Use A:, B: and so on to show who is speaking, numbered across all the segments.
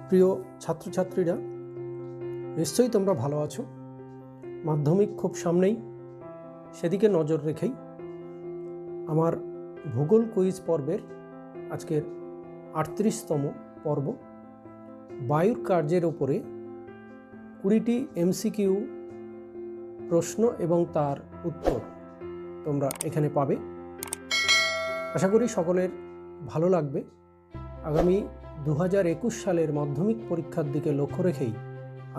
A: প্রিয় ছাত্রছাত্রীরা, নিশ্চয়ই তোমরা ভালো আছো। মাধ্যমিক খুব সামনেই, সেদিকে নজর রেখেই আমার ভূগোল কুইজ পর্বের আজকের ৩৮তম পর্ব, বায়ুর কার্যের ওপরে ২০টি এমসিকিউ প্রশ্ন এবং তার উত্তর তোমরা এখানে পাবে। আশা করি সকলের ভালো লাগবে। আগামী ২০২১ সালের মাধ্যমিক পরীক্ষার দিকে লক্ষ্য রেখেই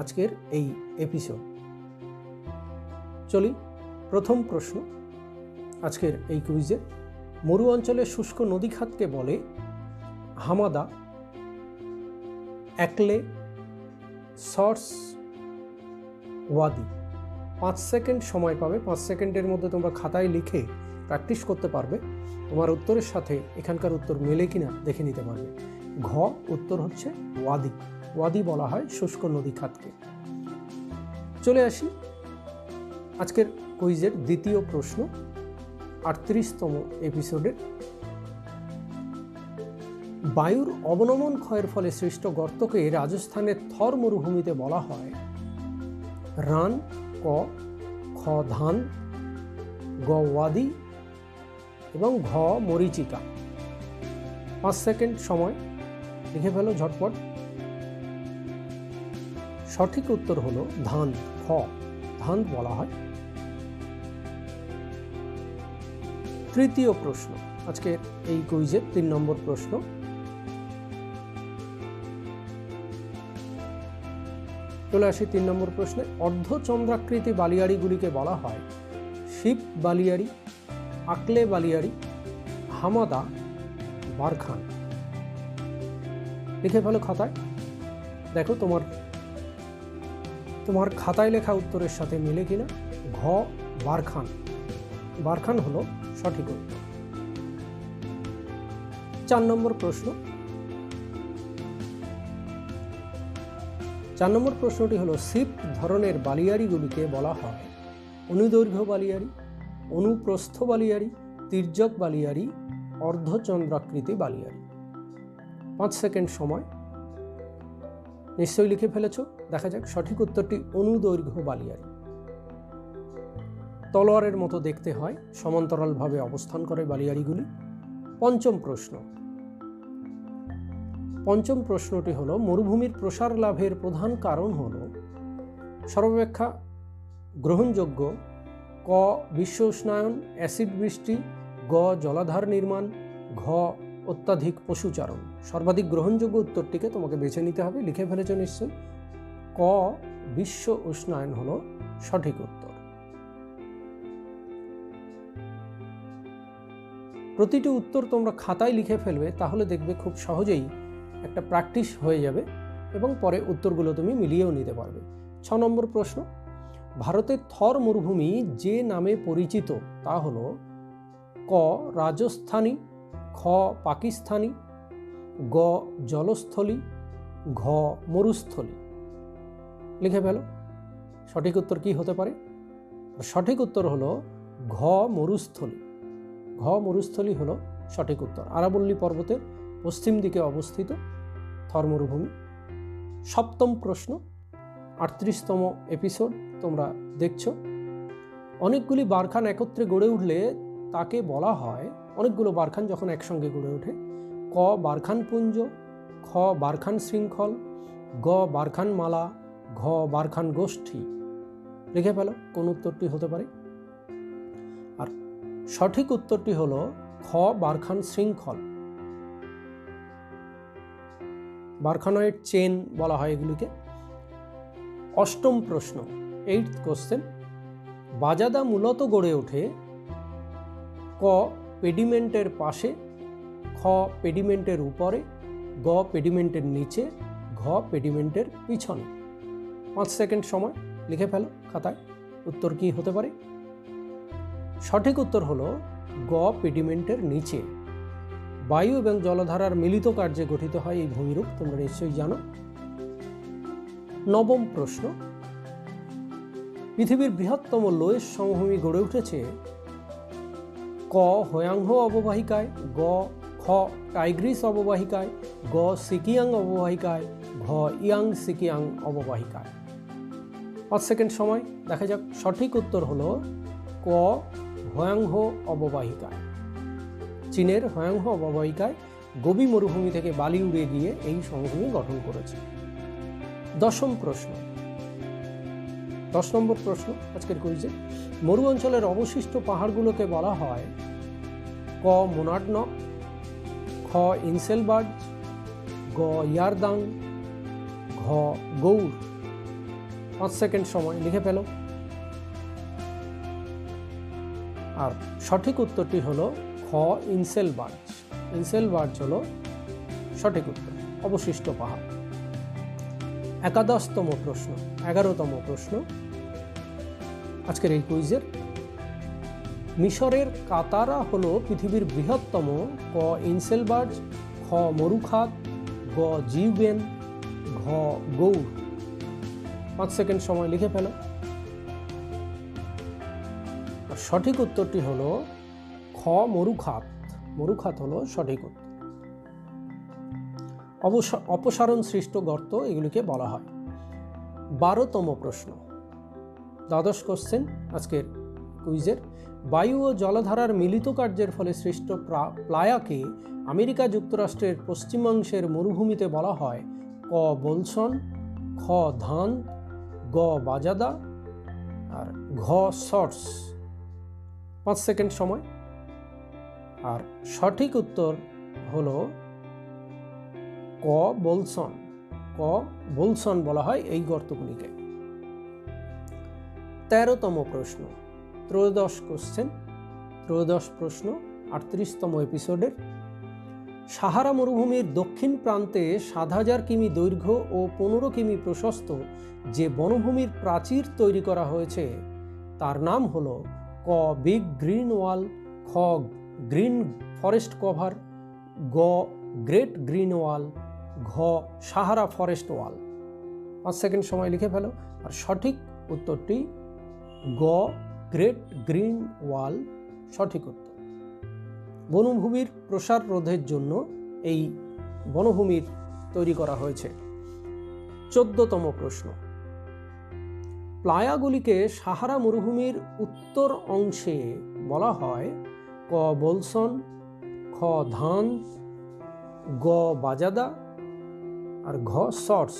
A: আজকের এই এপিসোড। চলি, প্রথম প্রশ্ন আজকের এই কুইজে। মরু অঞ্চলের শুষ্ক নদী খাতকে বলে হামাদা, একলে, সর্স, ওয়াদি। ৫ সেকেন্ড সময় পাবে। ৫ সেকেন্ডের মধ্যে তোমরা খাতায় লিখে প্র্যাকটিস করতে পারবে। তোমার উত্তরের সাথে এখানকার উত্তর মেলে কিনা দেখে নিতে পারবে। ঘ উত্তর হচ্ছে ওয়াদি। ওয়াদি বলা হয় শুষ্ক নদী খাতকে। চলে আসি আজকের কুইজের দ্বিতীয় প্রশ্ন, ৩৮তম এপিসোডের। বায়ুর অবনমন ক্ষয়ের ফলে সৃষ্ট গর্তকে রাজস্থানের থর মরুভূমিতে বলা হয় রান, ক, খ ধান, গ ওয়াদি এবং ঘ মরিচিকা। ৫ সেকেন্ড সময়, লিখে ফেলো ঝটপট। সঠিক উত্তর হলো ধান, খ, ধান বলা হয়। তৃতীয় প্রশ্ন আজকে এই কুইজের ৩ নম্বর প্রশ্ন। চলে আসি ৩ নম্বর প্রশ্নে। অর্ধচন্দ্রাকৃতি বালিয়াড়িগুলিকে বলা হয় শিব বালিয়াড়ি, আকলে বালিয়াড়ি, হামাদা, বারখান। লিখে ফেলো খাতায়। দেখো তোমার খাতায় লেখা উত্তরের সাথে মিলে কিনা। ঘ বারখান, বারখান হলো সঠিক উত্তর। ৪ নম্বর প্রশ্ন। ৪ নম্বর প্রশ্নটি হলো শিব ধরনের বালিয়াড়িগুলিকে বলা হয় অনুদৈর্ঘ্য বালিয়াড়ি, অনুপ্রস্থ বালিয়াড়ি, তির্যক বালিয়াড়ি, অর্ধচন্দ্রাকৃতি বালিয়াড়ি। ৫ সেকেন্ড সময়, নিশ্চয়ই লিখে ফেলেছ। দেখা যাক সঠিক উত্তরটি অনুদৈর্ঘ্য বালিয়াড়ি। তলোয়ারের মতো দেখতে হয়, সমান্তরালভাবে অবস্থান করে বালিয়াড়িগুলি। পঞ্চম প্রশ্ন। পঞ্চম প্রশ্নটি হলো মরুভূমির প্রসার লাভের প্রধান কারণ হলো সর্বাপেক্ষা গ্রহণযোগ্য ক বিশ্ব উষ্ণায়ন, অ্যাসিড বৃষ্টি, গ জলাধার নির্মাণ, ঘ অত্যাধিক পশুচারণ। সর্বাধিক গ্রহণযোগ্য উত্তরটিকে তোমাকে বেছে নিতে হবে। লিখে ফেলেছ নিশ্চয়। ক বিশ্ব উষ্ণায়ন হলো সঠিক উত্তর। প্রতিটি উত্তর তোমরা খাতায় লিখে ফেলবে, তাহলে দেখবে খুব সহজেই একটা প্র্যাকটিস হয়ে যাবে এবং পরে উত্তরগুলো তুমি মিলিয়েও নিতে পারবে। ৬ নম্বর প্রশ্ন। ভারতের থর মরুভূমি যে নামে পরিচিত তা হলো ক রাজস্থানী, খ পাকিস্তানি, গ জলস্থলী, ঘ মরুস্থলী। লিখে ফেলো সঠিক উত্তর কি হতে পারে। সঠিক উত্তর হলো ঘ মরুস্থলী। ঘ মরুস্থলী হলো সঠিক উত্তর। আরাবল্লী পর্বতের পশ্চিম দিকে অবস্থিত থর মরুভূমি। ৭ম প্রশ্ন, ৩৮তম এপিসোড তোমরা দেখছো। অনেকগুলি বারখান একত্রে গড়ে উঠলে তাকে বলা হয়, অনেকগুলো বারখান যখন একসঙ্গে গড়ে ওঠে, ক বারখান পুঞ্জ, খ বারখান শৃঙ্খল, গ বারখান মালা, ঘ বারখান গোষ্ঠী। লিখে ফেলো কোন উত্তরটি হতে পারে। আর সঠিক উত্তরটি হলো খ বারখান শৃঙ্খল। বারখানয়েড চেন বলা হয় এগুলিকে। ৮ম প্রশ্ন, 8th কোশ্চেন। বাজাদা মূলত গড়ে ওঠে ক পেডিমেন্টের পাশে, খ পেডিমেন্টের উপরে, গ পেডিমেন্টের নিচে, ঘ পেডিমেন্টের পিছনে। ৫ সেকেন্ড সময়, লিখে ফেলো খাতায় উত্তর কি হতে পারে। সঠিক উত্তর হলো গ পেডিমেন্টের নিচে। বায়ু এবং জলধারার মিলিত কার্যে গঠিত হয় এই ভূমিরূপ, তোমরা নিশ্চয়ই জানো। ৯ম প্রশ্ন। পৃথিবীর বৃহত্তম লোয়েস সমভূমি গড়ে উঠেছে ক হোয়াংহো অববাহিকায়, গ খ টাইগ্রিস অববাহিকায়, গ সিকিয়াং অববাহিকায়, ঘ ইয়াং সিকিয়াং অববাহিকায়। 5 সেকেন্ড সময়। দেখা যাক সঠিক উত্তর হলো ক হয়াংহো অববাহিকায়। চীনের হয়াংহো অববাহিকায় গোবি মরুভূমি থেকে বালি উড়ে গিয়ে এই সমভূমি গঠন করেছে। 10ম প্রশ্ন, 10 নম্বর প্রশ্ন আজকের কুইজে। মরু অঞ্চলের অবশিষ্ট পাহাড়গুলোকে বলা হয় ক মোনাডনক, খ ইনসেলবার্জ, গ ইয়ারদাং, ঘ গৌর। 5 সেকেন্ড সময়, লিখে ফেলো। আর সঠিক উত্তরটি হলো খ ইনসেলবার্জ। ইনসেলবার্জ হলো সঠিক উত্তর, অবশিষ্ট পাহাড়। 11তম প্রশ্ন, 11তম প্রশ্ন আজকের এই কুইজের। মিশরের কাতারা হলো পৃথিবীর বৃহত্তম ক ইনসেলবার্জ, খ মরুখাত, গ জিউবেন, ঘ গৌর। 5 সেকেন্ড সময়, লিখে ফেলো। সঠিক উত্তরটি হলো খ মরুখাত। মরুখাত হলো সঠিক উত্তর। অপসারণ সৃষ্ট গর্ত এগুলিকে বলা হয়। 12তম প্রশ্ন, দ্বাদশ কোশ্চেন আজকের কুইজের। বায়ু ও জলধারার মিলিত কার্যের ফলে সৃষ্ট প্লায়াকে আমেরিকা যুক্তরাষ্ট্রের পশ্চিমাংশের মরুভূমিতে বলা হয় ক বোলসন, খ ধান, গ বাজাদা, আর ঘ শর্টস। 5 সেকেন্ড সময়। আর সঠিক উত্তর হলো ক বোলসন। ক বোলসন বলা হয় এই গর্তগুলিকে। 13তম প্রশ্ন, ত্রয়োদশ কোশ্চেন, ত্রয়োদশ প্রশ্ন 38তম এপিসোডের। সাহারা মরুভূমির দক্ষিণ প্রান্তে 7,000 কিমি দৈর্ঘ্য ও 15 কিমি প্রশস্ত যে বনভূমির প্রাচীর তৈরি করা হয়েছে তার নাম হলো ক বিগ গ্রিন ওয়াল, খ গ্রিন ফরেস্ট কভার, গ গ্রেট গ্রিন ওয়াল, ঘ সাহারা ফরেস্ট ওয়াল। 5 সেকেন্ড সময়, লিখে ফেলো। আর সঠিক উত্তরটি গ গ্রেট গ্রিন ওয়াল সঠিক উত্তর। বনভূমির প্রসার রোধের জন্য এই বনভূমির তৈরি করা হয়েছে। 14তম প্রশ্ন, প্লায়াগুলিকে সাহারা মরুভূমির উত্তর অংশে বলা হয় ক বোলসন, খ ধান, গ বাজাদা, আর ঘ শর্টস।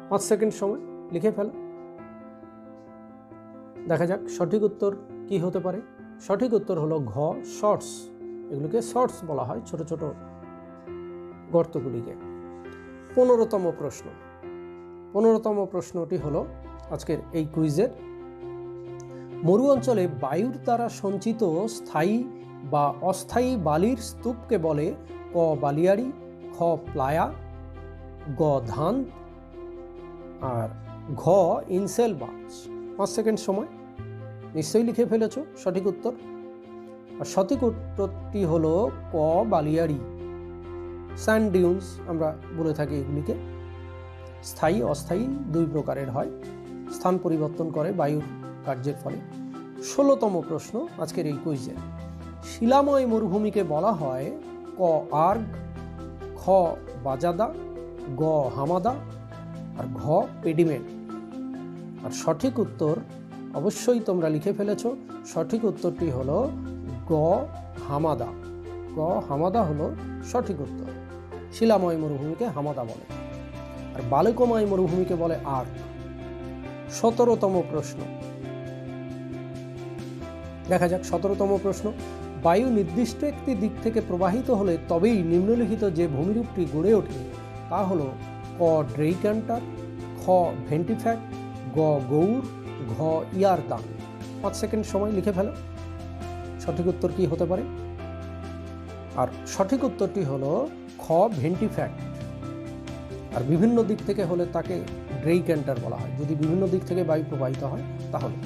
A: 5 সেকেন্ড সময়, লিখে ফেলো। দেখা যাক সঠিক উত্তর কি হতে পারে। সঠিক উত্তর হলো ঘ শর্টস। এগুলিকে শর্টস বলা হয়, ছোট ছোট গর্তগুলিকে। 15তম প্রশ্ন, 15তম প্রশ্নটি হলো আজকের এই কুইজের। মরু অঞ্চলে বায়ুর দ্বারা সঞ্চিত স্থায়ী বা অস্থায়ী বালির স্তূপকে বলে ক বালিয়াড়ি, খ প্লায়া, গ ধান, আর ঘ ইনসেলবার্জ। 5 সেকেন্ড সময়, নিশ্চয়ই লিখে ফেলেছ সঠিক উত্তর। আর সঠিক উত্তরটি হলো ক বালিয়াড়ি। স্যান্ড ডিউনস আমরা বলে থাকি এগুলিকে। স্থায়ী অস্থায়ী দুই প্রকারের হয়, স্থান পরিবর্তন করে বায়ুর কার্যের ফলে। 16তম প্রশ্ন আজকের এই কুইজে। শিলাময় মরুভূমিকে বলা হয় ক আর্গ, খ বাজাদা, গ হামাদা, আর ঘ পেডিমেন্ট। আর সঠিক উত্তর অবশ্যই তোমরা লিখে ফেলেছ। সঠিক উত্তরটি হলো গ হামাদা। গ হামাদা হলো সঠিক উত্তর। শিলাময় মরুভূমিকে হামাদা বলে, আর বালুকময় মরুভূমিকে বলে আর্গ। 17তম প্রশ্ন, দেখা যাক 17তম প্রশ্ন। বায়ু নির্দিষ্ট একটি দিক থেকে প্রবাহিত হলে তবেই নিম্নলিখিত যে ভূমিরূপটি গড়ে ওঠে তা হল ক ড্রেইকান্টার, খ ভেন্টিফ্যাক্ট, গ গৌর, ঘ ইয়ারদাং। 5 সেকেন্ড সময়, লিখে ফেলো। সঠিক উত্তর কি হতে পারে? আর সঠিক উত্তরটি হলো খ ভেন্টিফ্যাক্ট। আর বিভিন্ন দিক থেকে হলে তাকে ড্রেইকান্টার বলা হয়, যদি বিভিন্ন দিক থেকে বায়ু প্রবাহিত হয় তাহলে।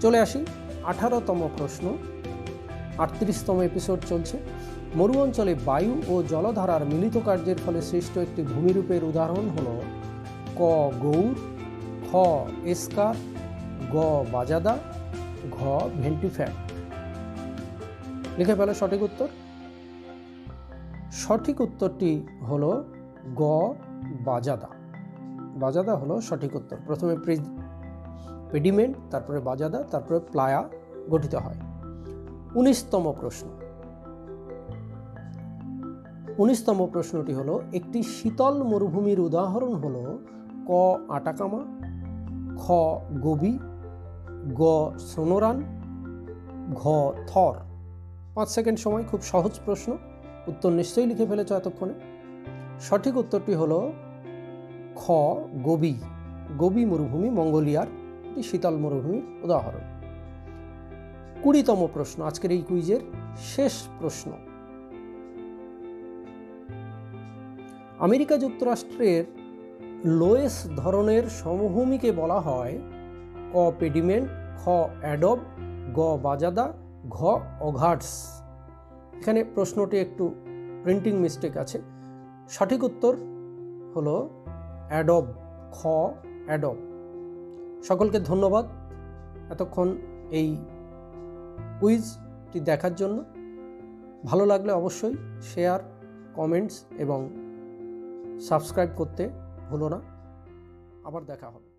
A: চলে আসি 18তম প্রশ্ন, 38তম এপিসোড চলছে। মরু অঞ্চলে বায়ু ও জলধারার মিলিত কার্যের ফলে সৃষ্ট একটি ভূমিরূপের উদাহরণ হল ক গৌর, খ এসকার, গ বাজাদা, ঘ ভেন্টিফ্যাক্ট। লিখে ফেলো সঠিক উত্তর। সঠিক উত্তরটি হলো গ বাজাদা। বাজাদা হলো সঠিক উত্তর। প্রথমে পেডিমেন্ট, তারপরে বাজাদা, তারপরে প্লায়া গঠিত হয়। 19তম প্রশ্ন। 19তম প্রশ্নটি হলো, একটি শীতল মরুভূমির উদাহরণ হলো ক আটাকামা, খ গোবি, গ সোনোরান, ঘ থর। 5 সেকেন্ড সময়, খুব সহজ প্রশ্ন, উত্তর নিশ্চয়ই লিখে ফেলেছ এতক্ষণে। সঠিক উত্তরটি হলো খ গোবি। গোবি মরুভূমি মঙ্গোলিয়ার একটি শীতল মরুভূমির উদাহরণ। 20তম প্রশ্ন, আজকের এই কুইজের শেষ প্রশ্ন। আমেরিকা যুক্তরাষ্ট্রের লোয়েস ধরনের সমভূমিকে বলা হয় ক পেডিমেন্ট, খ অ্যাডব, গ বাজাদা, ঘ অঘাটস। এখানে প্রশ্নটি একটু প্রিন্টিং মিস্টেক আছে। সঠিক উত্তর হলো অ্যাডব, খ অ্যাডব। সকলকে ধন্যবাদ এতক্ষণ এই কুইজটি দেখার জন্য। ভালো লাগলে অবশ্যই শেয়ার, কমেন্টস এবং সাবস্ক্রাইব করতে ভুলো না। আবার দেখা হবে।